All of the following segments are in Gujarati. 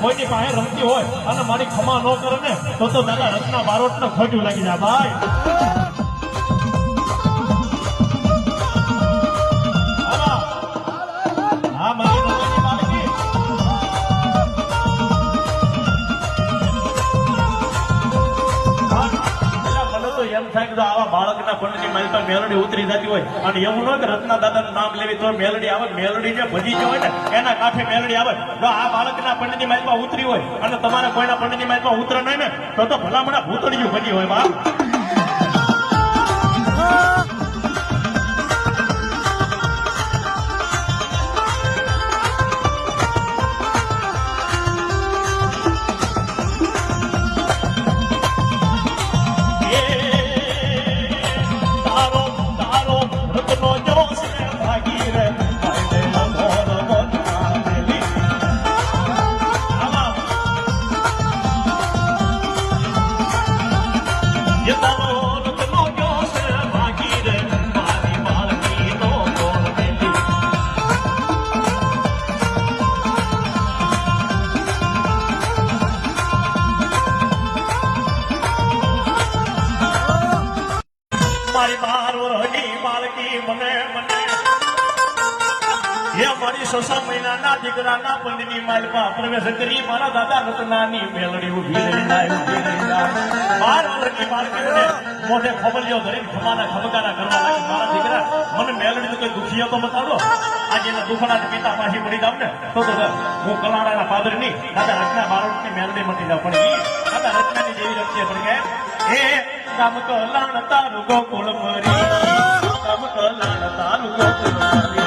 કોઈની પાસે રમતી હોય અને મારી ખમા ન કરે ને તો દાદા રત્ના બારોટ ને ખોટું લાગી જાય ભાઈ. હા મારી રત્નાની માલકી મને તો એમ થાય કે આવા બાળકના પંડની મારી પર મેલડી ઉતરી જતી હોય અને એવું ન કે રત્ના દાદાનું નામ લેવી તો મેલડી આવે. મેલડી જે ભજી જે હોય ને એના કાંઠે મેલડી આવે. જો આ બાળકના પંડની માલમાં ઉતરી હોય અને તમારે કોઈના પંડની માલમાં ઉતરે નહીં ને તો ભલામણા ભૂતળિયું ભજી હોય બાપ. મારી બારોની બાળકી મને મને હે મારી 6 મહિનાના દીકરાના પંડની માલમાં પ્રવેશ કરી મારા દાદા રત્નાની મેલડી ઉભી રહી જાય. 12 વર્ષની બાળકીને મોઢે ખબરિયો ધરીને ખમાના ખબકારા કરવા લાગી. મારા દીકરા મને મેલડી તો કોઈ દુખીઓ તો બતાવો. આજે એના દુખણા પિતા પાછી પડી જાવ ને તો હું કલાડાના પાદરની દાદા રત્ના બારોટની મેલડી મટી જાવ. પણ દાદા રત્નાની જેવી રખીએ પણ કે એ કામ કલાણ તારું ગોકુળ મરી, કામ કલાણ તારું ગોકુળ મરી.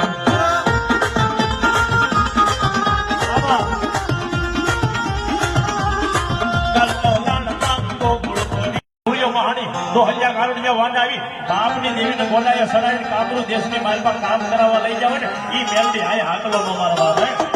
હલ્યા કારણિયા વાંડ આવી બાપની દેવીને બોલાય સડાઈ કામરૂ દેશની માલમાં કામ કરાવવા લઈ જાવ ને ઈ મેલડી આય હાકલો નો મારવા.